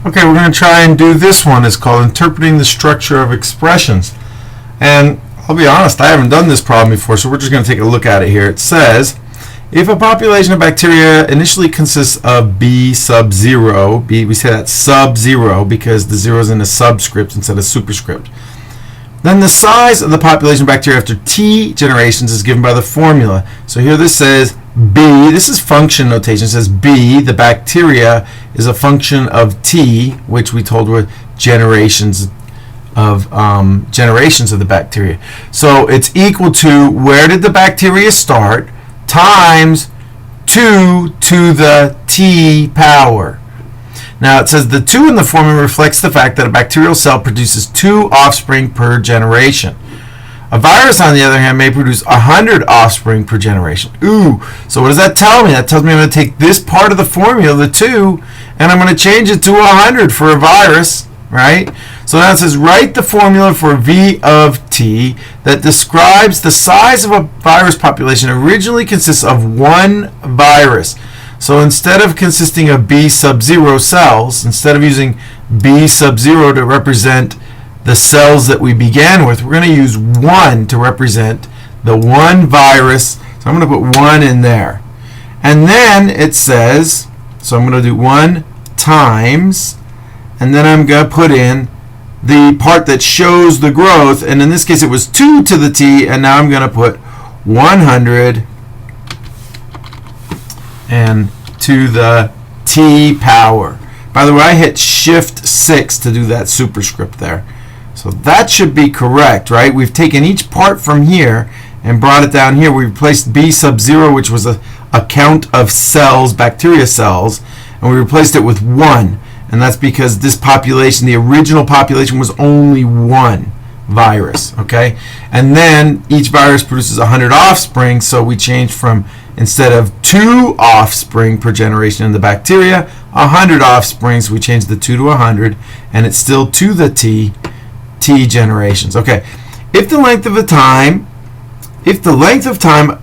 Okay, we're going to try and do this one. It's called interpreting the structure of expressions. And I'll be honest, I haven't done this problem before, so we're just going to take a look at it here. It says, if a population of bacteria initially consists of B sub 0, we say that's sub 0 because the 0 is in a subscript instead of superscript, then the size of the population of bacteria after T generations is given by the formula. So here this says B, this is function notation, it says B, the bacteria, is a function of T, which we told were generations of the bacteria. So it's equal to where did the bacteria start times 2 to the T power. Now it says the 2 in the formula reflects the fact that a bacterial cell produces 2 offspring per generation. A virus, on the other hand, may produce 100 offspring per generation. Ooh, so what does that tell me? That tells me I'm going to take this part of the formula, the 2, and I'm going to change it to 100 for a virus, right? So now it says write the formula for V of T that describes the size of a virus population originally consists of one virus. So instead of consisting of B sub 0 cells, instead of using B sub 0 to represent the cells that we began with, we're going to use 1 to represent the one virus. So I'm going to put 1 in there. And then it says, so I'm going to do 1 times, and then I'm going to put in the part that shows the growth, and in this case it was 2 to the T, and now I'm going to put 100 and to the T power. By the way, I hit Shift 6 to do that superscript there. So that should be correct, right? We've taken each part from here and brought it down here. We replaced B sub 0, which was a count of cells, bacteria cells, and we replaced it with 1. And that's because this population, the original population, was only 1 virus, okay? And then each virus produces 100 offspring, so we changed from, instead of 2 offspring per generation in the bacteria, 100 offspring, so we changed the 2 to 100, and it's still to the T generations. Okay, if the length of time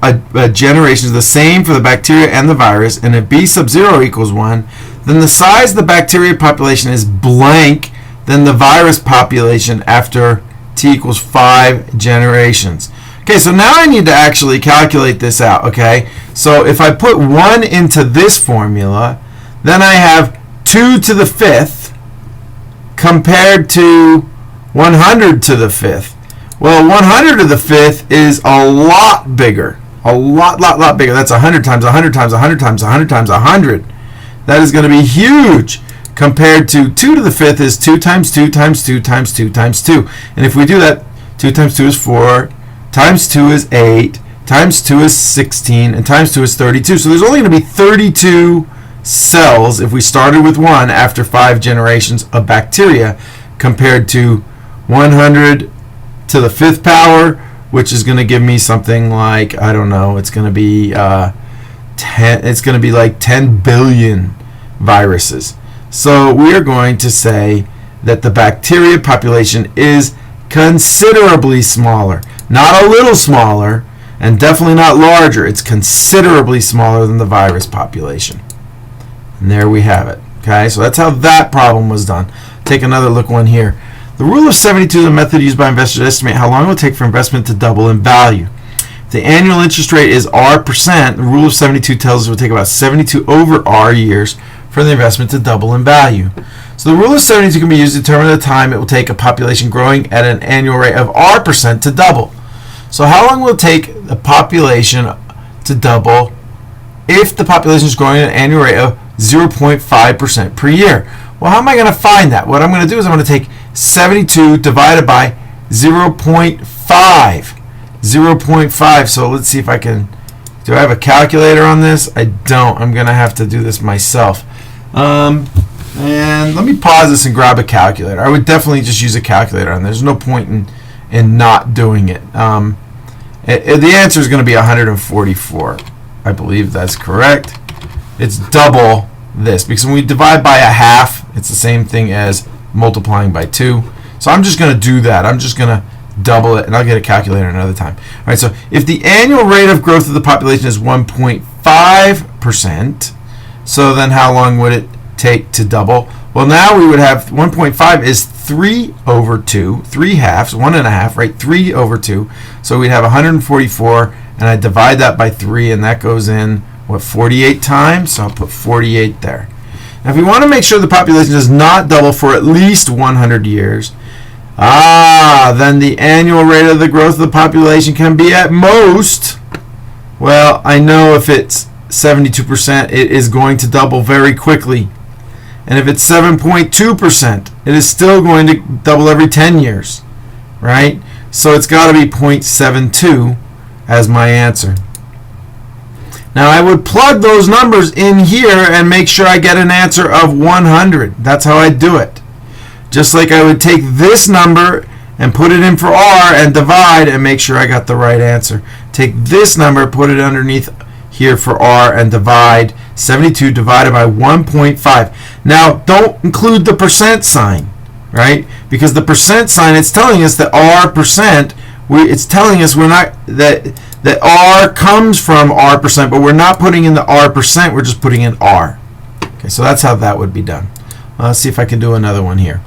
a generation is the same for the bacteria and the virus, and if B sub 0 equals 1, then the size of the bacteria population is blank than the virus population after T equals 5 generations. Okay, so now I need to actually calculate this out, okay? So if I put 1 into this formula, then I have 2 to the 5th compared to 100 to the 5th. Well, 100 to the 5th is a lot bigger. A lot bigger. That's 100 times 100 times 100 times 100 times 100. That is going to be huge compared to 2 to the 5th is 2 times 2 times 2 times 2 times 2. And if we do that, 2 times 2 is 4, times 2 is 8, times 2 is 16, and times 2 is 32. So there's only going to be 32 cells if we started with 1 after 5 generations of bacteria compared to 100 to the 5th power, which is going to give me something like, I don't know, it's going to be like 10 billion viruses. So we are going to say that the bacteria population is considerably smaller. Not a little smaller, and definitely not larger. It's considerably smaller than the virus population. And there we have it. Okay, so that's how that problem was done. Take another look one here. The rule of 72 is a method used by investors to estimate how long it will take for investment to double in value. If the annual interest rate is R%, the rule of 72 tells us it will take about 72 over R years for the investment to double in value. So the rule of 72 can be used to determine the time it will take a population growing at an annual rate of R% to double. So how long will it take the population to double if the population is growing at an annual rate of 0.5% per year? Well, how am I going to find that? What I'm going to do is I'm going to take 72 divided by 0.5. 0.5. So let's see if I can. Do I have a calculator on this? I don't. I'm going to have to do this myself. And let me pause this and grab a calculator. I would definitely just use a calculator on this. There's no point in not doing it. The answer is going to be 144. I believe that's correct. It's double this because when we divide by a half, it's the same thing as multiplying by 2. So I'm just going to do that. I'm just going to double it, and I'll get a calculator another time. All right, so if the annual rate of growth of the population is 1.5%, so then how long would it take to double? Well, now we would have 1.5 is 3 over 2, 3 halves, 1.5, right? 3 over 2. So we'd have 144, and I divide that by 3, and that goes in, what, 48 times? So I'll put 48 there. Now, if we want to make sure the population does not double for at least 100 years, then the annual rate of the growth of the population can be at most, well, I know if it's 72%, it is going to double very quickly. And if it's 7.2%, it is still going to double every 10 years, right? So it's got to be 0.72 as my answer. Now I would plug those numbers in here and make sure I get an answer of 100. That's how I do it. Just like I would take this number and put it in for R and divide and make sure I got the right answer. Take this number, put it underneath here for R and divide. 72 divided by 1.5. Now don't include the percent sign, right? Because the percent sign, it's telling us that R percent, it's telling us we're not that R comes from R percent, but we're not putting in the R percent, we're just putting in R. Okay, so that's how that would be done. Let's see if I can do another one here.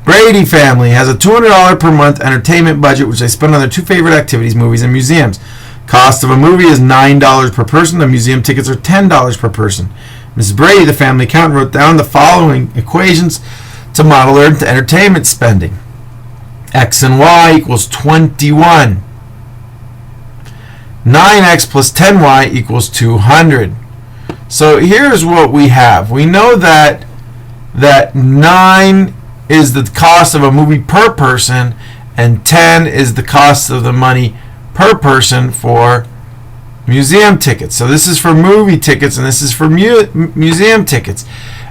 Brady family has a $200 per month entertainment budget, which they spend on their two favorite activities, movies and museums. Cost of a movie is $9 per person. The museum tickets are $10 per person. Mrs. Brady, the family accountant, wrote down the following equations to model their entertainment spending. X and Y equals 21. 9x plus 10y equals 200. So here's what we have. We know that 9 is the cost of a movie per person, and 10 is the cost of the money per person for museum tickets. So this is for movie tickets and this is for museum tickets.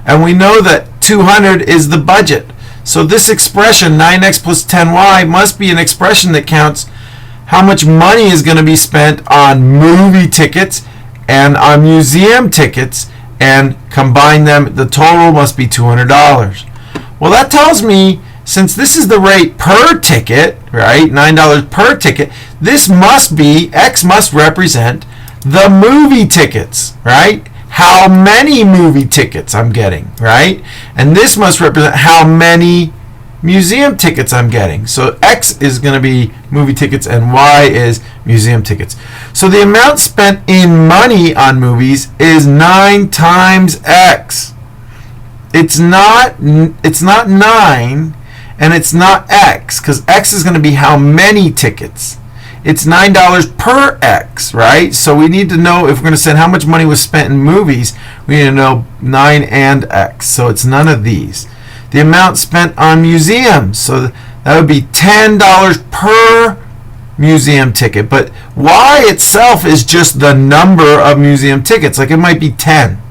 And we know that 200 is the budget. So this expression, 9x plus 10y, must be an expression that counts how much money is going to be spent on movie tickets and on museum tickets, and combine them. The total must be $200. Well, that tells me, since this is the rate per ticket, right, $9 per ticket, this must be, X must represent the movie tickets, right? How many movie tickets I'm getting, right? And this must represent how many museum tickets I'm getting. So X is going to be movie tickets and Y is museum tickets. So the amount spent in money on movies is 9 times X. It's not 9 and it's not X, because X is going to be how many tickets. It's $9 per X, right? So we need to know, if we're going to say how much money was spent in movies, we need to know 9 and X. So it's none of these. The amount spent on museums, so that would be $10 per museum ticket. But Y itself is just the number of museum tickets. Like it might be 10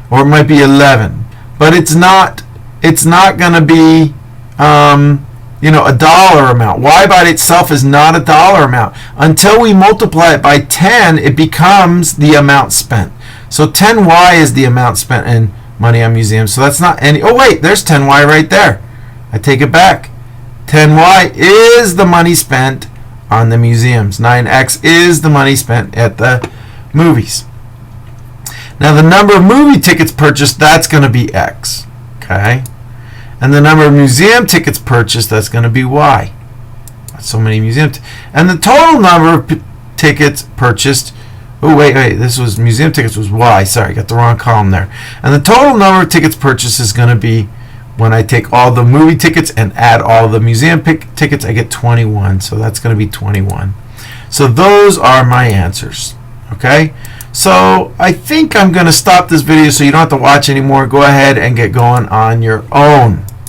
or it might be 11, but it's not going to be a dollar amount. Y by itself is not a dollar amount. Until we multiply it by 10, it becomes the amount spent. So 10Y is the amount spent in money on museums. So that's not any. Oh wait, there's 10Y right there. I take it back. 10Y is the money spent on the museums. 9X is the money spent at the movies. Now the number of movie tickets purchased, that's going to be X. Okay? And the number of museum tickets purchased, that's going to be Y. That's so many museum and the total number of tickets purchased, oh wait, this was museum tickets was Y. Sorry, got the wrong column there. And the total number of tickets purchased is going to be, when I take all the movie tickets and add all the museum tickets, I get 21. So that's going to be 21. So those are my answers. Okay? So I think I'm going to stop this video so you don't have to watch anymore. Go ahead and get going on your own.